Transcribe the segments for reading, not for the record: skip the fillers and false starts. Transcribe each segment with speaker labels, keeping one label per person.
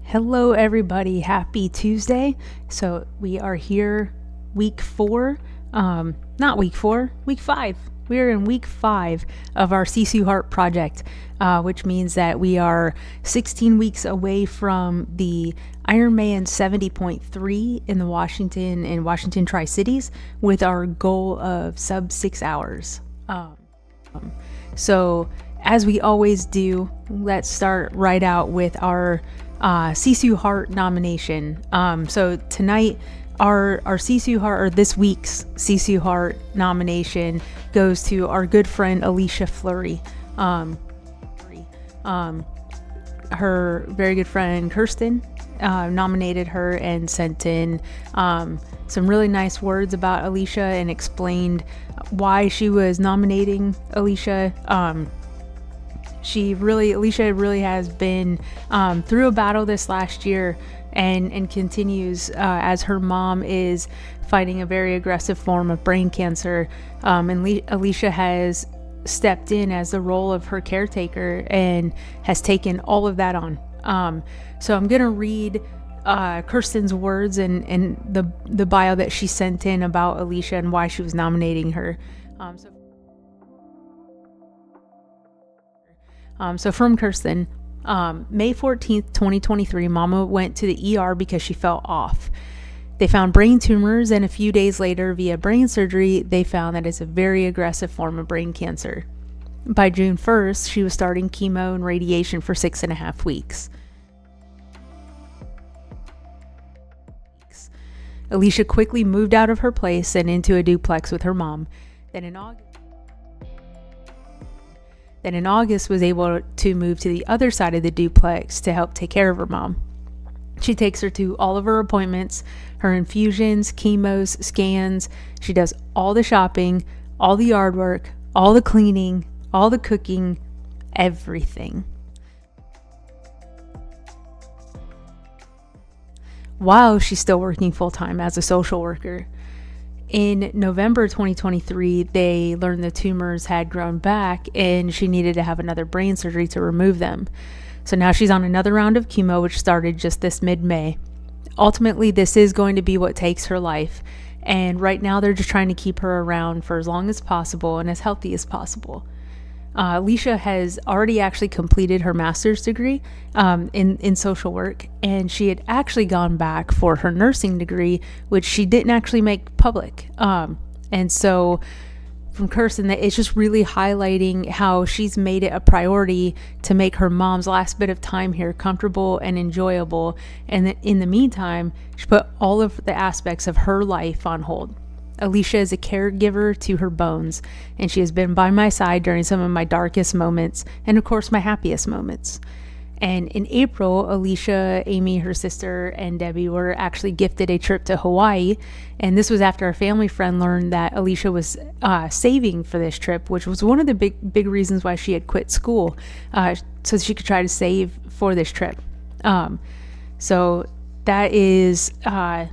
Speaker 1: Hello everybody, happy Tuesday. So we are here week 4, week 5. We are in week 5 of our SISU Heart project, which means that we are 16 weeks away from the Ironman 70.3 in Washington Tri-Cities with our goal of sub 6 hours. So as we always do, let's start right out with our SISU Heart nomination. So tonight, our SISU Heart, or this week's SISU Heart nomination, goes to our good friend Alisha Fleury. Her very good friend Kirsten nominated her and sent in some really nice words about Alisha and explained why she was nominating Alisha. Alisha really has been through a battle this last year and continues as her mom is fighting a very aggressive form of brain cancer. And Alisha has stepped in as the role of her caretaker and has taken all of that on. So I'm going to read Kirsten's words and the bio that she sent in about Alisha and why she was nominating her. So from Kirsten, May 14th, 2023, Mama went to the ER because she felt off. They found brain tumors, and a few days later, via brain surgery, they found that it's a very aggressive form of brain cancer. By June 1st, she was starting chemo and radiation for 6.5 weeks. Alisha quickly moved out of her place and into a duplex with her mom. Then in August was able to move to the other side of the duplex to help take care of her mom. She takes her to all of her appointments, her infusions, chemos, scans. She does all the shopping, all the yard work, all the cleaning, all the cooking, everything. While she's still working full-time as a social worker. In November 2023, they learned the tumors had grown back and she needed to have another brain surgery to remove them. So now she's on another round of chemo, which started just this mid-May. Ultimately, this is going to be what takes her life. And right now, they're just trying to keep her around for as long as possible and as healthy as possible. Alisha has already actually completed her master's degree in social work, and she had actually gone back for her nursing degree, which she didn't actually make public. And so from Kirsten, that it's just really highlighting how she's made it a priority to make her mom's last bit of time here comfortable and enjoyable. And that in the meantime, she put all of the aspects of her life on hold. Alisha is a caregiver to her bones, and she has been by my side during some of my darkest moments and, of course, my happiest moments. And in April, Alisha, Amy, her sister, and Debbie were actually gifted a trip to Hawaii, and this was after a family friend learned that Alisha was saving for this trip, which was one of the big reasons why she had quit school, so she could try to save for this trip. So that is a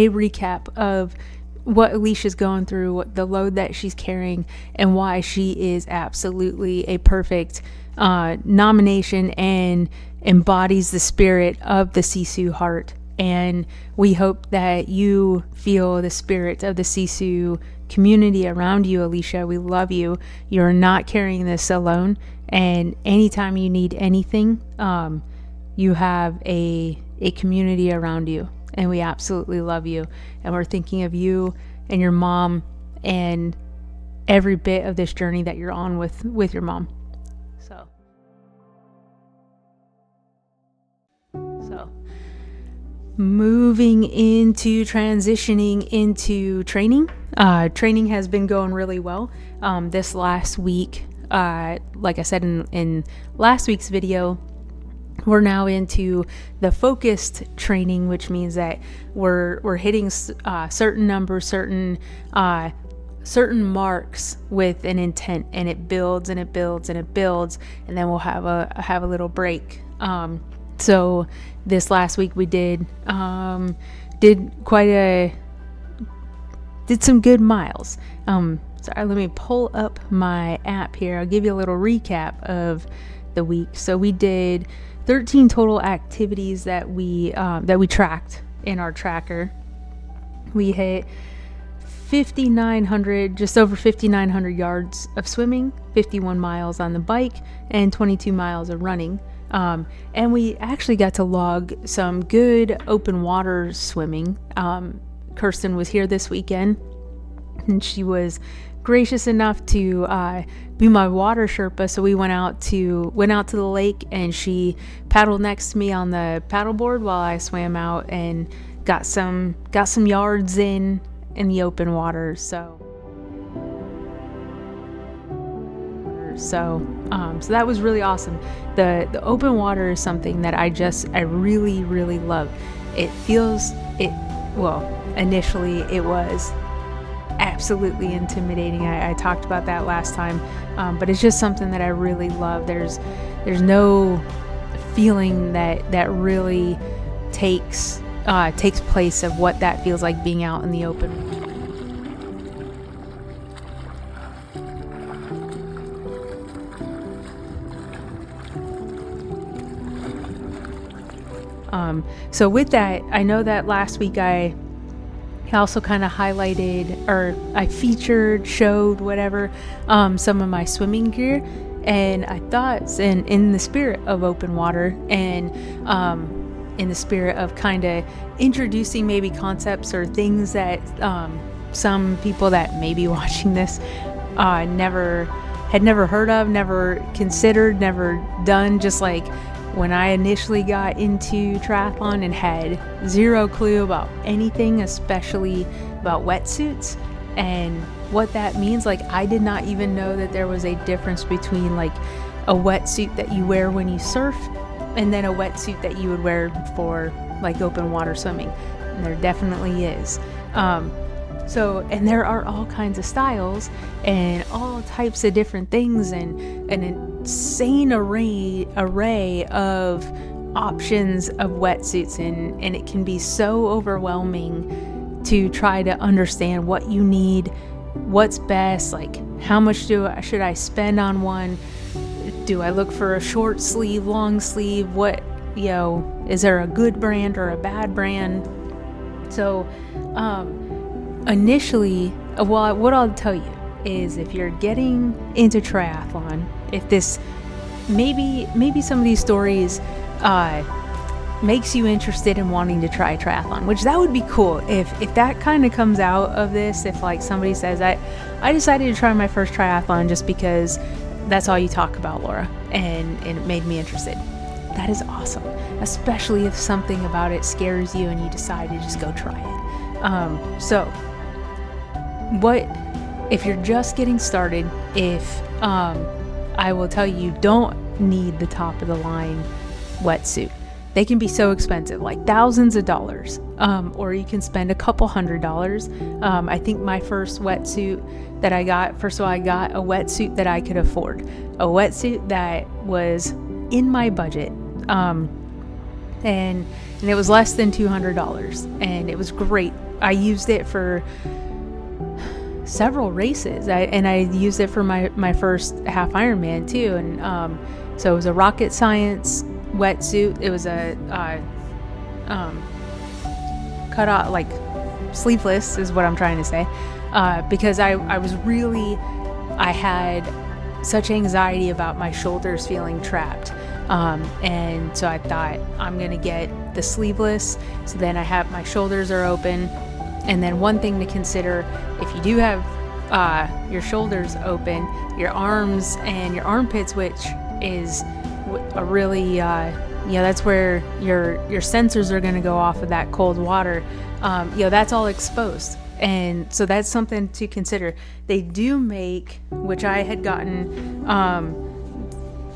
Speaker 1: recap of what Alicia's going through, what the load that she's carrying, and why she is absolutely a perfect nomination and embodies the spirit of the SISU Heart. And we hope that you feel the spirit of the SISU community around you, Alisha. We love you. You're not carrying this alone. And anytime you need anything, you have a community around you. And we absolutely love you. And we're thinking of you and your mom and every bit of this journey that you're on with your mom. So moving into transitioning into training. Training has been going really well. This last week, like I said in last week's video, we're now into the focused training, which means that we're hitting certain numbers, certain marks with an intent, and it builds and it builds and it builds, and then we'll have a little break. So this last week we did some good miles. Sorry, let me pull up my app here. I'll give you a little recap of the week. So we did 13 total activities that we tracked in our tracker. We hit 5,900, just over 5,900 yards of swimming, 51 miles on the bike, and 22 miles of running. And we actually got to log some good open water swimming. Kirsten was here this weekend, and she was gracious enough to be my water Sherpa. So we went out to the lake, and she paddled next to me on the paddleboard while I swam out and got some yards in the open water. So that was really awesome. The open water is something that I really, really love. Initially it was absolutely intimidating. I talked about that last time, but it's just something that I really love. There's no feeling that really takes place of what that feels like being out in the open. So with that, I know that last week I also kind of highlighted, or I showed whatever, some of my swimming gear, and I thought in the spirit of open water and in the spirit of kind of introducing maybe concepts or things that some people that may be watching this had never heard of, never considered, never done, just like when I initially got into triathlon and had zero clue about anything, especially about wetsuits and what that means. Like, I did not even know that there was a difference between like a wetsuit that you wear when you surf and then a wetsuit that you would wear for like open water swimming. And there definitely is. And there are all kinds of styles and all types of different things, and an insane array of options of wetsuits, and it can be so overwhelming to try to understand what you need, what's best, like how much should I spend on one? Do I look for a short sleeve, long sleeve? Is there a good brand or a bad brand? So, initially, what I'll tell you is, if you're getting into triathlon, if this maybe some of these stories makes you interested in wanting to try triathlon, which that would be cool if that kind of comes out of this. If like somebody says, I decided to try my first triathlon just because that's all you talk about, Laura, and it made me interested. That is awesome, especially if something about it scares you and you decide to just go try it. If you're just getting started, I will tell you, don't need the top of the line wetsuit. They can be so expensive, like thousands of dollars, or you can spend a couple $100s. I think my first wetsuit that I got, first of all, I got a wetsuit that I could afford, a wetsuit that was in my budget, and it was less than $200, and it was great. I used it for several races, and I used it for my first half Ironman too, and so it was a Rocket Science wetsuit. It was a cut off, like sleeveless is what I'm trying to say, because I had such anxiety about my shoulders feeling trapped, and so I thought, I'm gonna get the sleeveless, so then I have my shoulders are open. And then one thing to consider, if you do have your shoulders open, your arms and your armpits, which is a really, that's where your sensors are going to go off of that cold water. That's all exposed. And so that's something to consider. They do make, which I had gotten,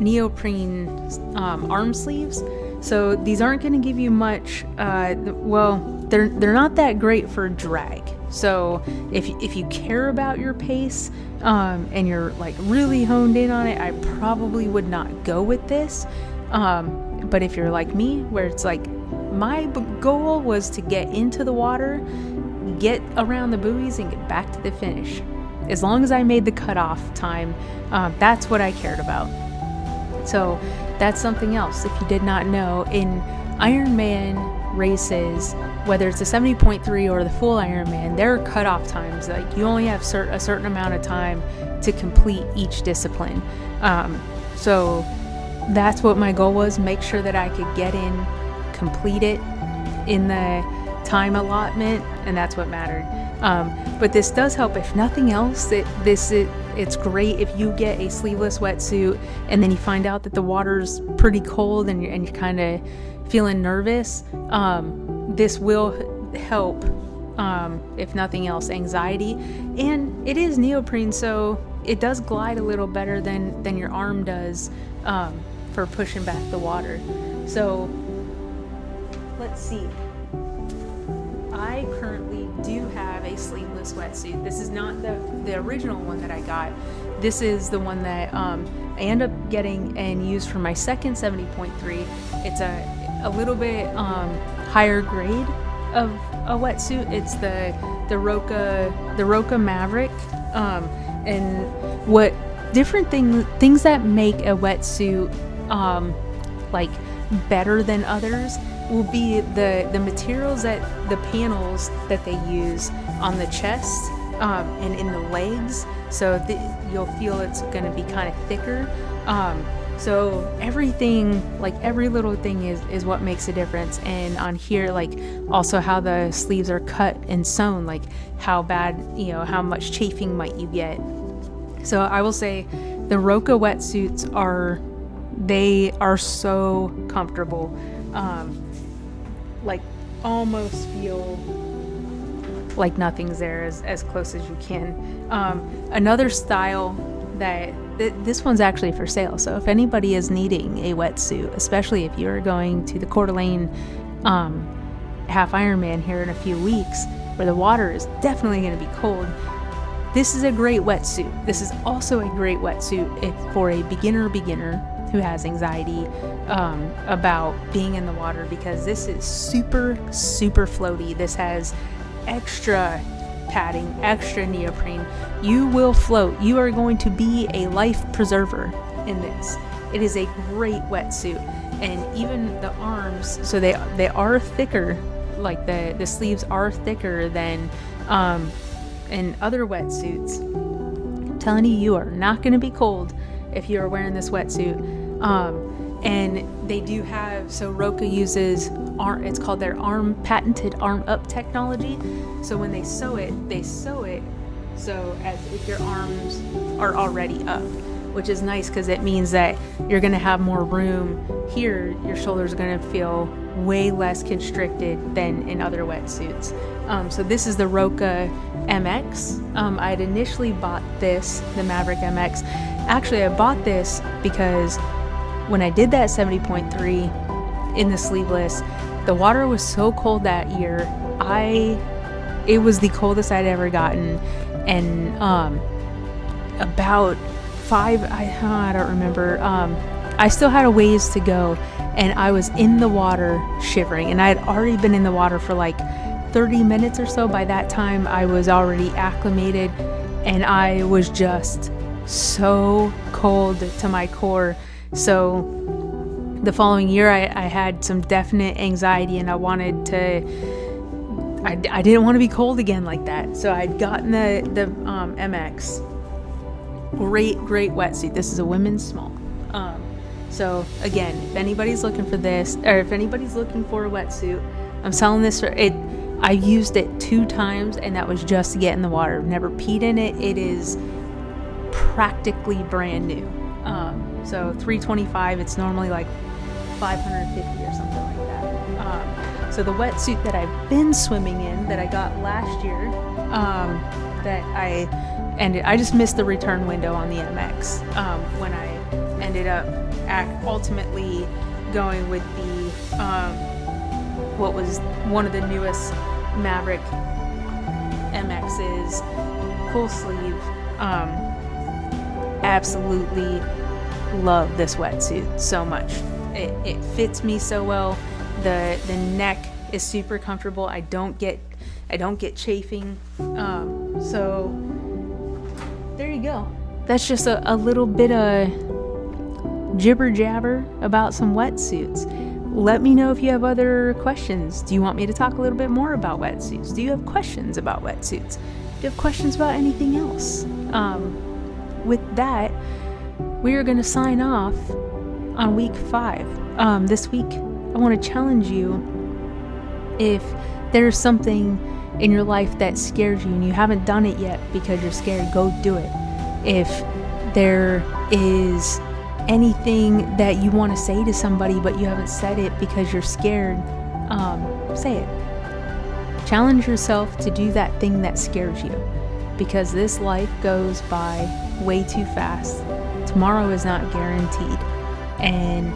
Speaker 1: neoprene arm sleeves. So these aren't going to give you much, they're not that great for drag. So if you care about your pace, and you're like really honed in on it, I probably would not go with this. But if you're like me, where it's like, my goal was to get into the water, get around the buoys, and get back to the finish. As long as I made the cutoff time, that's what I cared about. So that's something else. If you did not know, in Ironman races, whether it's the 70.3 or the full Ironman, there are cutoff times. Like, you only have a certain amount of time to complete each discipline. So that's what my goal was, make sure that I could get in, complete it in the time allotment, and that's what mattered. But this does help. If nothing else, it's great if you get a sleeveless wetsuit and then you find out that the water's pretty cold and you're kind of feeling nervous. This will help, if nothing else, anxiety. And it is neoprene, so it does glide a little better than your arm does, for pushing back the water. So let's see. I currently do have a sleeveless wetsuit. This is not the original one that I got. This is the one that I end up getting and used for my second 70.3. It's a little bit higher grade of a wetsuit. It's the Roka Maverick. And what different things that make a wetsuit like better than others will be the materials, that the panels that they use on the chest and in the legs, so you'll feel it's going to be kind of thicker. So everything, like every little thing is what makes a difference. And on here, like also how the sleeves are cut and sewn, like how bad, how much chafing might you get. So I will say the Roka wetsuits they are so comfortable. Like almost feel like nothing's there, as close as you can. Another style that this one's actually for sale. So if anybody is needing a wetsuit, especially if you're going to the Coeur d'Alene half Ironman here in a few weeks, where the water is definitely going to be cold, this is a great wetsuit. This is also a great wetsuit for a beginner who has anxiety about being in the water, because this is super, super floaty. This has extra padding, extra neoprene. You will float. You are going to be a life preserver in this. It is a great wetsuit. And even the arms, so they are thicker, like the sleeves are thicker than in other wetsuits. I'm telling you, you are not going to be cold if you're wearing this wetsuit. And they do have, so Roka uses it's called their patented arm up technology. So when they sew it so as if your arms are already up, which is nice because it means that you're going to have more room here. Your shoulders are going to feel way less constricted than in other wetsuits. So this is the Roka MX. I had initially bought this, the Maverick MX. Actually, I bought this because when I did that 70.3 in the sleeveless, the water was so cold that year. It was the coldest I'd ever gotten, and about I don't remember. I still had a ways to go, and I was in the water shivering, and I had already been in the water for like 30 minutes or so. By that time, I was already acclimated, and I was just so cold to my core. So the following year, I had some definite anxiety, and I wanted to, I didn't want to be cold again like that. So I'd gotten the MX. Great wetsuit. This is a women's small. So again, if anybody's looking for this, or if anybody's looking for a wetsuit, I'm selling this for it. I used it 2 times, and that was just to get in the water. Never peed in it. It is practically brand new. So $325. It's normally like $550 or something like that. So the wetsuit that I've been swimming in, that I got last year, I just missed the return window on the MX when I ended up ultimately going with the what was one of the newest Maverick MX's full sleeve. Absolutely love this wetsuit so much. It fits me so well. The neck is super comfortable. I don't get chafing. So there you go. That's just a little bit of jibber jabber about some wetsuits. Let me know if you have other questions. Do you want me to talk a little bit more about wetsuits? Do you have questions about wetsuits? Do you have questions about anything else? With that, we are going to sign off on week 5. This week, I want to challenge you. If there's something in your life that scares you and you haven't done it yet because you're scared, go do it. If there is anything that you want to say to somebody but you haven't said it because you're scared, say it. Challenge yourself to do that thing that scares you, because this life goes by way too fast. Tomorrow is not guaranteed, and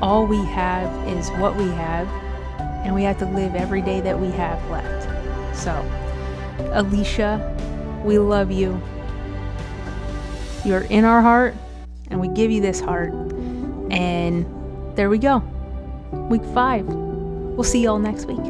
Speaker 1: all we have is what we have, and we have to live every day that we have left. So, Alisha, we love you. You're in our heart, and we give you this heart. And there we go. Week 5. We'll see y'all next week.